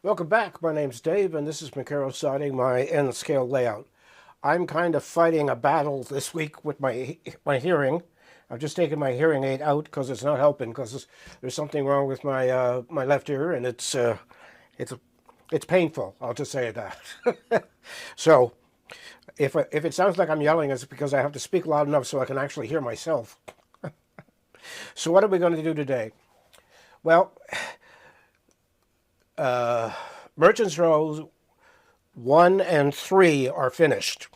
Welcome back. My name's Dave, and this is Macaro Siding, my N-scale layout. I'm kind of fighting a battle this week with my hearing. I've just taken my hearing aid out because it's not helping. Because there's something wrong with my left ear, and it's painful. I'll just say that. So if it sounds like I'm yelling, it's because I have to speak loud enough so I can actually hear myself. So what are we going to do today? Well, Merchants Row 1 and 3 are finished.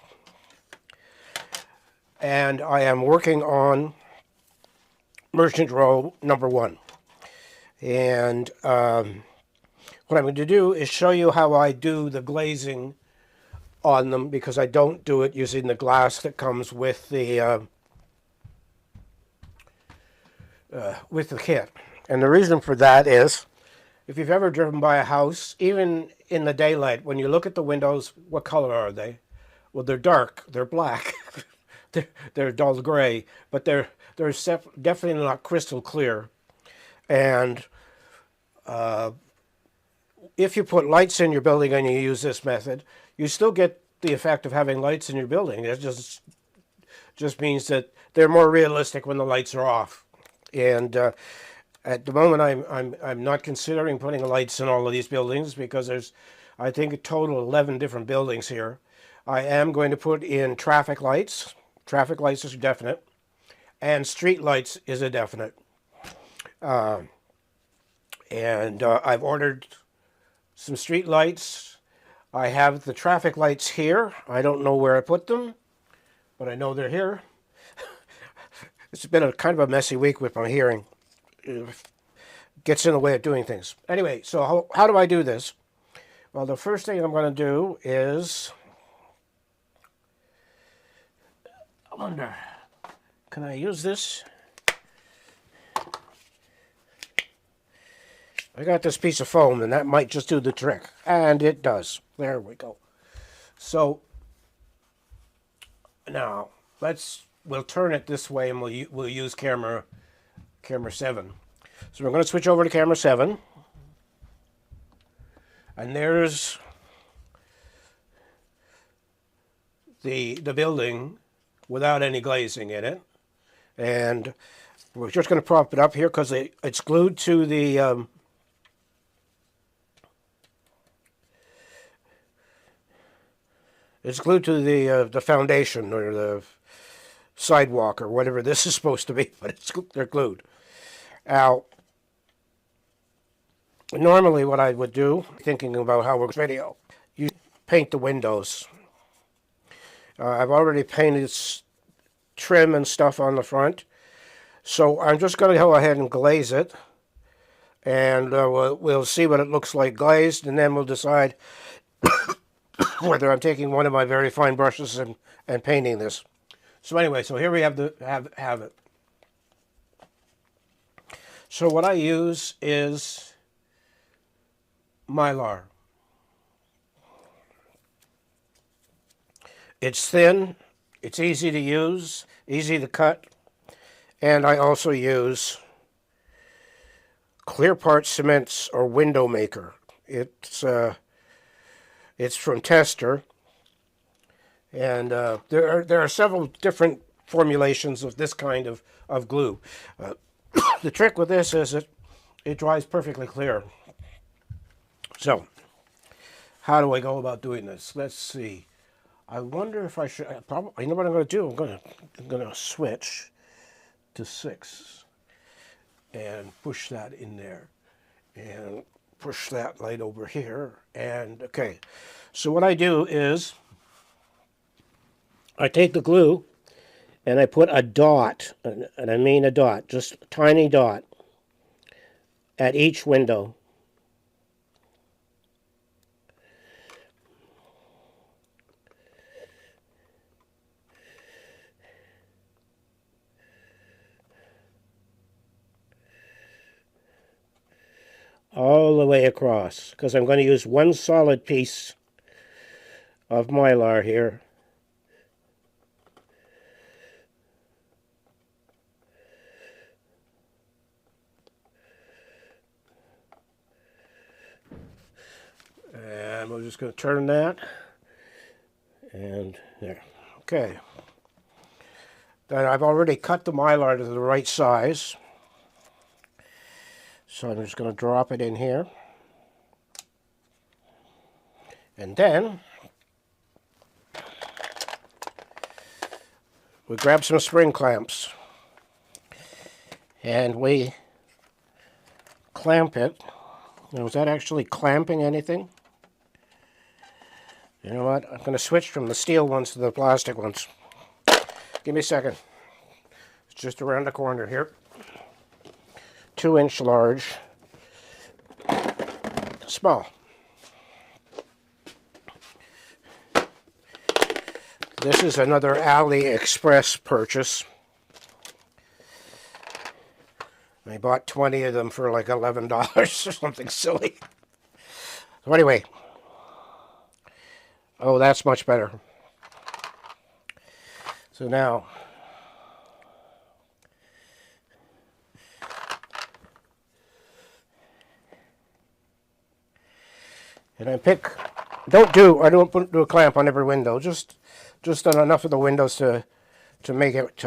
And I am working on Merchant Row number 1. And what I'm going to do is show you how I do the glazing on them, because I don't do it using the glass that comes with the kit. And the reason for that is, if you've ever driven by a house, even in the daylight, when you look at the windows, what color are they? Well, they're dark, they're black, they're dull gray, but they're definitely not crystal clear. And if you put lights in your building and you use this method, you still get the effect of having lights in your building. It just means that they're more realistic when the lights are off. And at the moment, I'm not considering putting lights in all of these buildings because there's, I think, a total of 11 different buildings here. I am going to put in traffic lights. Traffic lights is definite, and street lights is a definite. I've ordered some street lights. I have the traffic lights here. I don't know where I put them, but I know they're here. It's been a kind of a messy week with my hearing. It gets in the way of doing things. Anyway, so how do I do this? Well, the first thing I'm going to do is, I wonder, can I use this? I got this piece of foam, and that might just do the trick. And it does. There we go. So now we'll turn it this way, and we'll use camera 7. So we're going to switch over to camera 7. And there's the building without any glazing in it. And we're just going to prop it up here because it's glued to the the foundation or the sidewalk or whatever this is supposed to be, but they're glued. Now, normally what I would do, thinking about how we're video, you paint the windows. I've already painted trim and stuff on the front, so I'm just going to go ahead and glaze it, and we'll see what it looks like glazed, and then we'll decide whether I'm taking one of my very fine brushes and painting this. So anyway, so here we have it. So what I use is Mylar. It's thin, it's easy to use, easy to cut, and I also use Clearpart Cements or Window Maker. It's from Tester, and there are several different formulations of this kind of glue. The trick with this is it dries perfectly clear. So, how do I go about doing this? Let's see. I wonder if I should. You know what I'm going to do? I'm going to switch to 6 and push that in there, and push that light over here. And okay, so what I do is I take the glue and I put a dot, and I mean a dot, just a tiny dot, at each window. All the way across, because I'm going to use one solid piece of Mylar here. just going to turn that. And there. Okay. Then I've already cut the Mylar to the right size. So I'm just going to drop it in here. And then we grab some spring clamps. And we clamp it. Now, is that actually clamping anything? You know what? I'm going to switch from the steel ones to the plastic ones. Give me a second. It's just around the corner here. 2-inch large. Small. This is another AliExpress purchase. I bought 20 of them for like $11 or something silly. So anyway. Oh, that's much better. So now, and I don't do a clamp on every window, just on enough of the windows to make it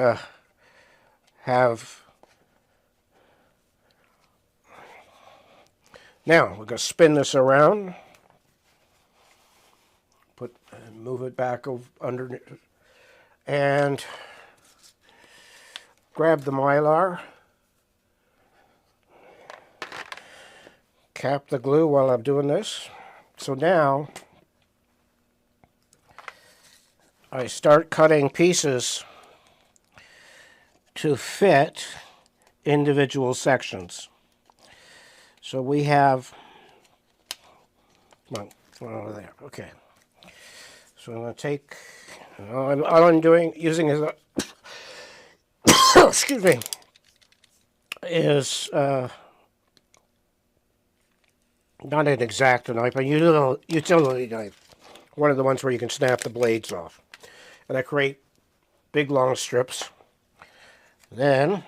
have. Now we're going to spin this around, move it back under, and grab the Mylar, cap the glue while I'm doing this. So now I start cutting pieces to fit individual sections. So we have, come on, over there, okay. So I'm going to take, all I'm using is a, excuse me, is not an X-Acto knife, a utility knife. One of the ones where you can snap the blades off. And I create big long strips. Then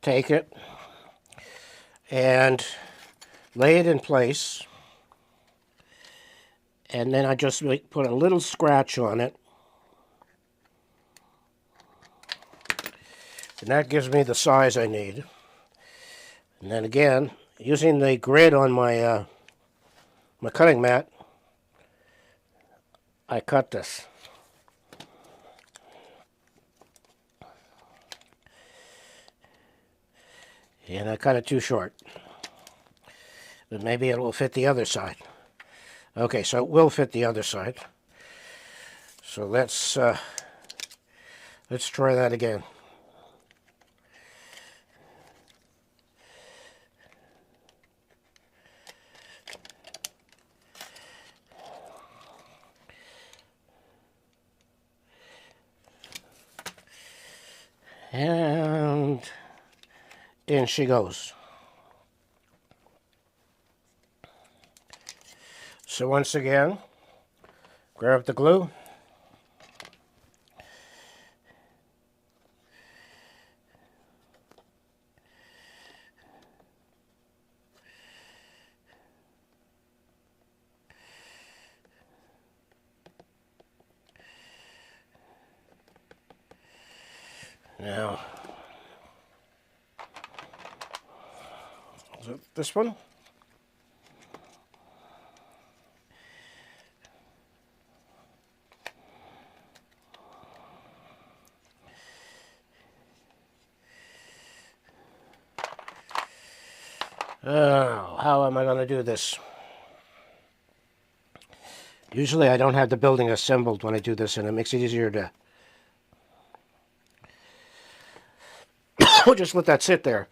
take it and lay it in place, and then I just put a little scratch on it, and that gives me the size I need. And then again, using the grid on my my cutting mat, I cut this. And I cut it too short. But maybe it will fit the other side. Okay, so it will fit the other side. So let's try that again. And in she goes. So once again, grab the glue. Now, is it this one? Oh, how am I going to do this? Usually I don't have the building assembled when I do this, and it makes it easier to... We'll just let that sit there.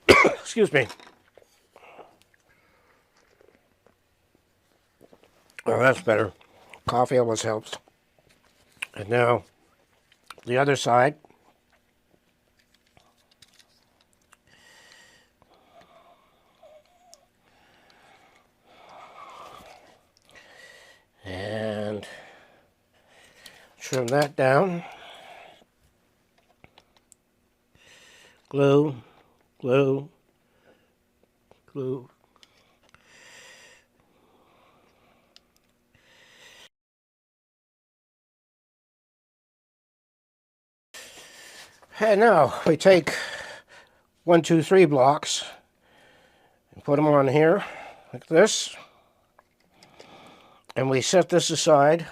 Excuse me. Oh, that's better. Coffee always helps. And now, the other side. And trim that down. Glue, glue, glue. And now we take 1, 2, 3 blocks and put them on here like this. And we set this aside.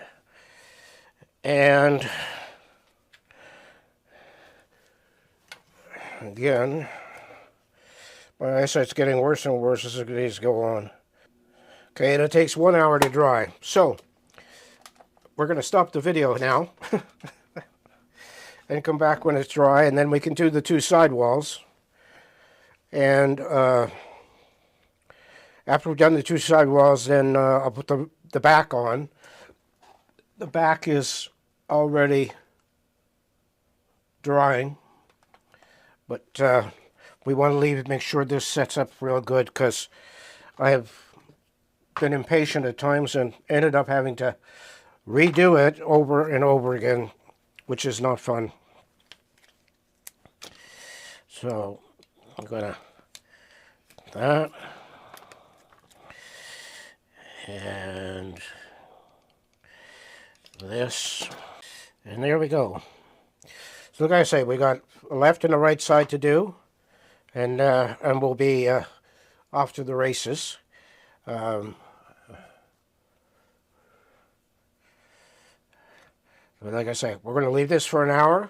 And again, my eyesight's getting worse and worse as the days go on. Okay, and it takes 1 hour to dry. So, we're going to stop the video now and come back when it's dry, and then we can do the 2 side walls. And after we've done the 2 side walls, then I'll put the back on. The back is already drying, but we want to make sure this sets up real good, because I have been impatient at times and ended up having to redo it over and over again, which is not fun. So I'm gonna that and this, and there we go. So like I say, we got a left and a right side to do, and we'll be off to the races. But like I say, we're going to leave this for an hour.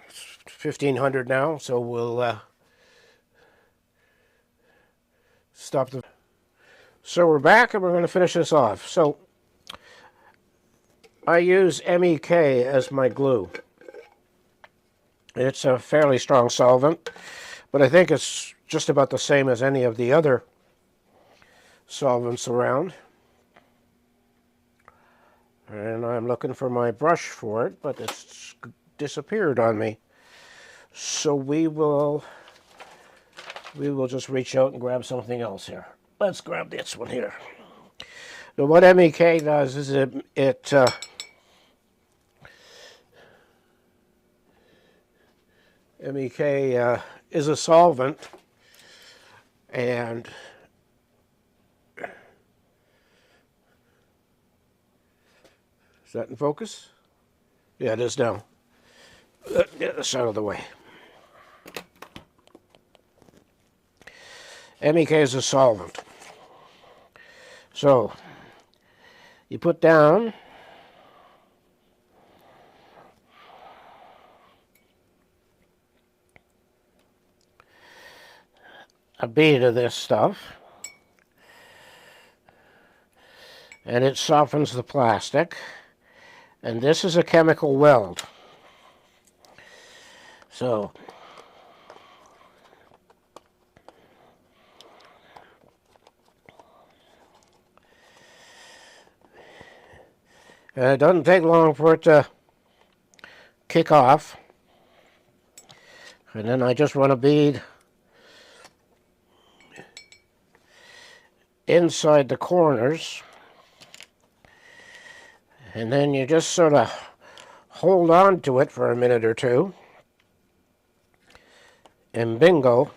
It's 1500 now, so we'll stop the... So we're back, and we're going to finish this off. So I use MEK as my glue. It's a fairly strong solvent, but I think it's just about the same as any of the other solvents around. And I'm looking for my brush for it, but it's disappeared on me. So we will just reach out and grab something else here. Let's grab this one here. Now what MEK does is it MEK is a solvent, and is that in focus? Yeah, it is now. Get this out of the way. MEK is a solvent. So you put down a bead of this stuff, and it softens the plastic, and this is a chemical weld. So and it doesn't take long for it to kick off, and then I just run a bead inside the corners, and then you just sort of hold on to it for a minute or two, and bingo,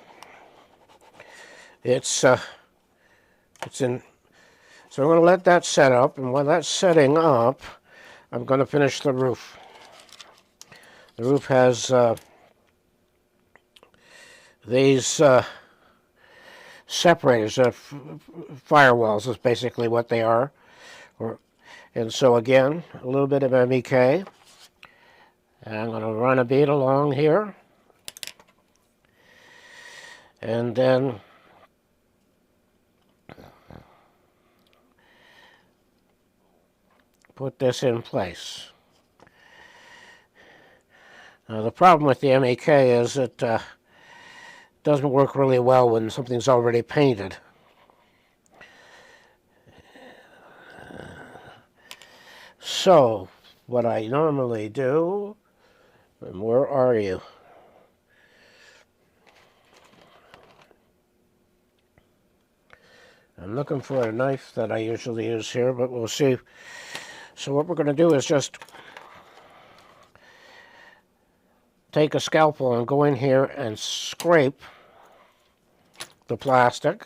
it's in. So I'm going to let that set up, and while that's setting up, I'm going to finish the roof. The roof has these separators, firewalls is basically what they are. And so again, a little bit of MEK. And I'm going to run a bead along here. And then put this in place. Now the problem with the MEK is it doesn't work really well when something's already painted. So what I normally do, and where are you? I'm looking for a knife that I usually use here, but we'll see. So what we're going to do is just take a scalpel and go in here and scrape the plastic.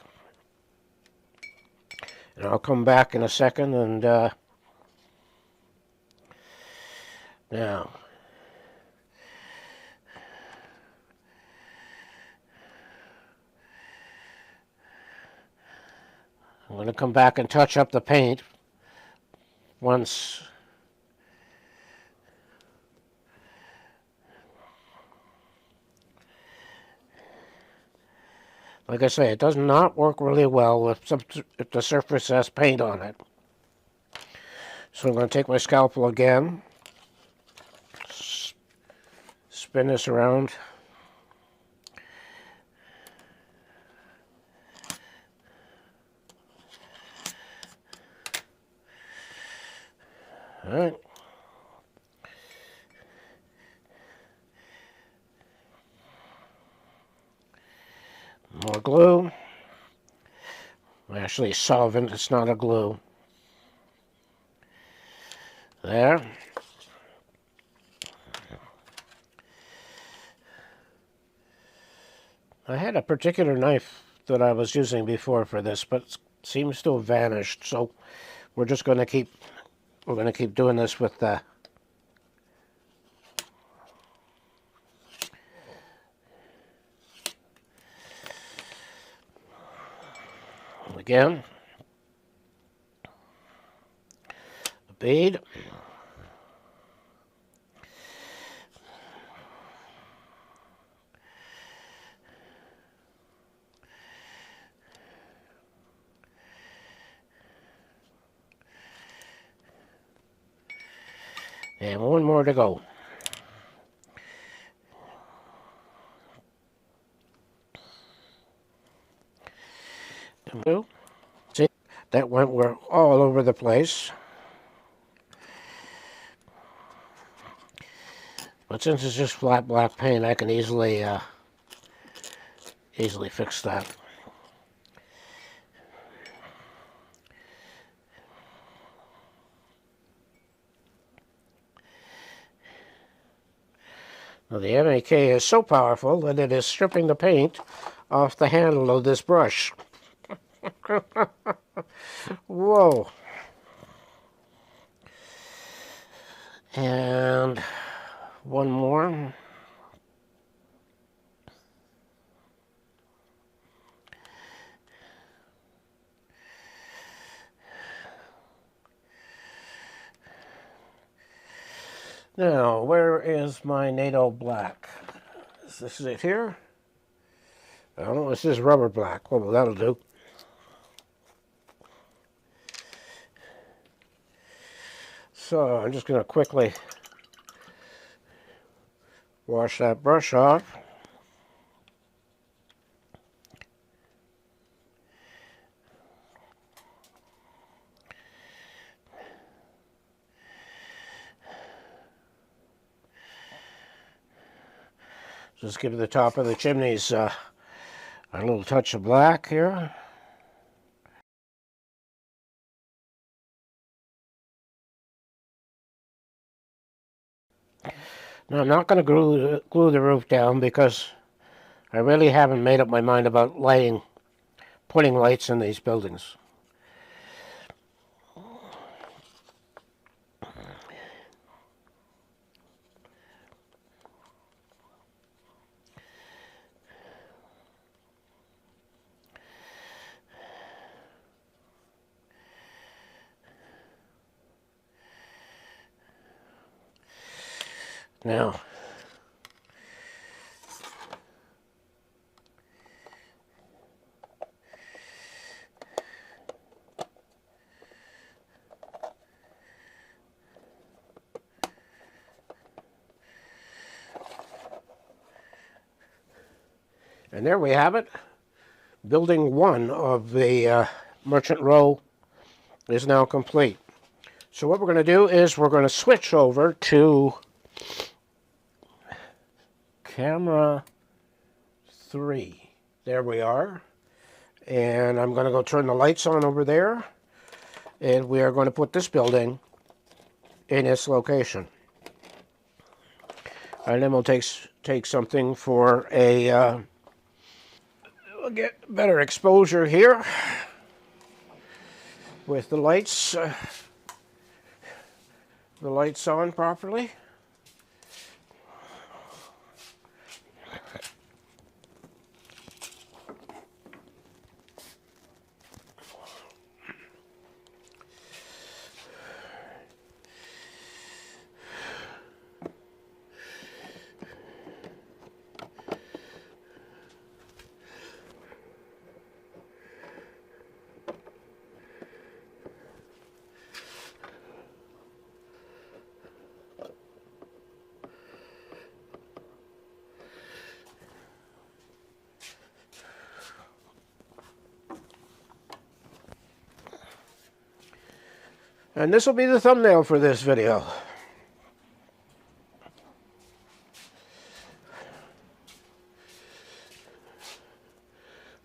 And I'll come back in a second and now I'm going to come back and touch up the paint once. Like I say, it does not work really well if the surface has paint on it. So I'm going to take my scalpel again, spin this around. All right. More glue. Actually, solvent, it's not a glue. There. I had a particular knife that I was using before for this, but it seems to have vanished. So we're just going to keep doing this with the again the bead. And one more to go. See, that went all over the place. But since it's just flat black paint, I can easily fix that. Now the MAK is so powerful that it is stripping the paint off the handle of this brush. Whoa. And one more. Now, where is my NATO black? Is this it here? Oh, this is rubber black. Well, that'll do. So I'm just going to quickly wash that brush off. Just give the top of the chimneys a little touch of black here. Now I'm not going to glue the roof down because I really haven't made up my mind about putting lights in these buildings. Now, and there we have it. Building 1 of the Merchant Row is now complete. So what we're going to do is we're going to switch over to camera 3. There we are. And I'm going to go turn the lights on over there. And we are going to put this building in its location. And then we'll take something for a We'll get better exposure here with the lights on properly. And this will be the thumbnail for this video.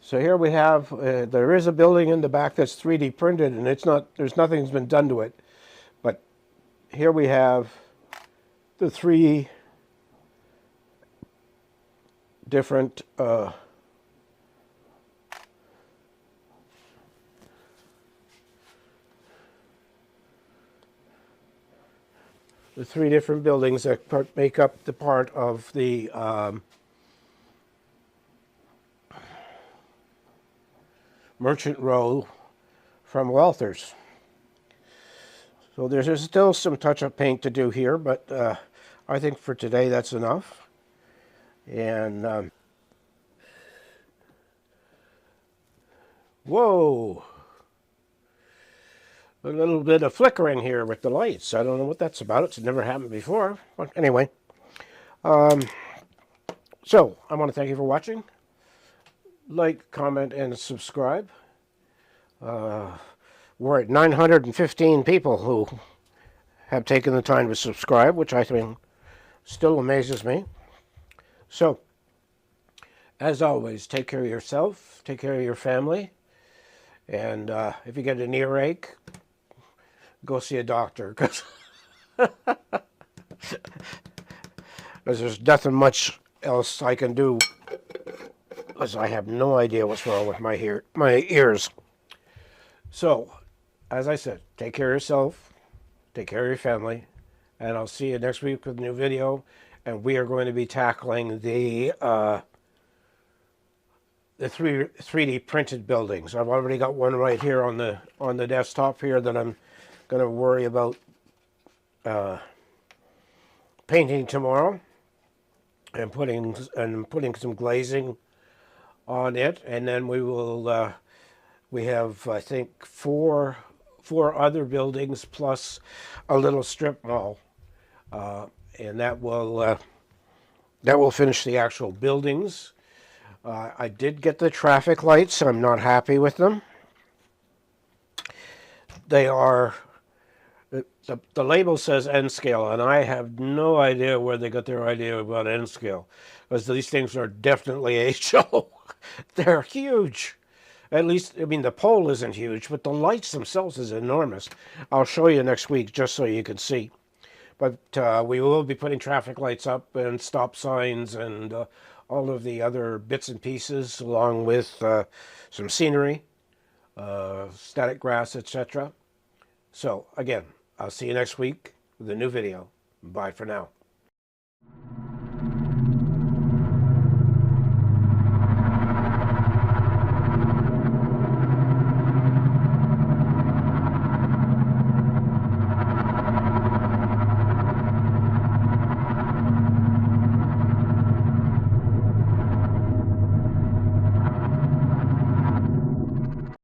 So here we have, there is a building in the back that's 3D printed, and there's nothing's been done to it. But here we have the three different buildings that make up the part of the Merchant Row from Walthers. So there's still some touch-up paint to do here, but I think for today that's enough. And whoa! A little bit of flickering here with the lights. I don't know what that's about. It's never happened before. But anyway, so I want to thank you for watching. Like, comment, and subscribe. We're at 915 people who have taken the time to subscribe, which I think still amazes me. So, as always, take care of yourself, take care of your family, and if you get an earache, go see a doctor, because there's nothing much else I can do, because I have no idea what's wrong with my ears. So, as I said, take care of yourself, take care of your family, and I'll see you next week with a new video. And we are going to be tackling the 3D printed buildings. I've already got one right here on the desktop here that I'm going to worry about painting tomorrow, and putting some glazing on it. And then we will we have, I think, four other buildings plus a little strip mall, and that will finish the actual buildings. I did get the traffic lights. I'm not happy with them. They are, the label says N scale, and I have no idea where they got their idea about N scale, because these things are definitely HO. They're huge. At least, I mean, the pole isn't huge, but the lights themselves is enormous. I'll show you next week just so you can see. But we will be putting traffic lights up and stop signs and all of the other bits and pieces, along with some scenery, static grass, etc. So, again, I'll see you next week with a new video. Bye for now.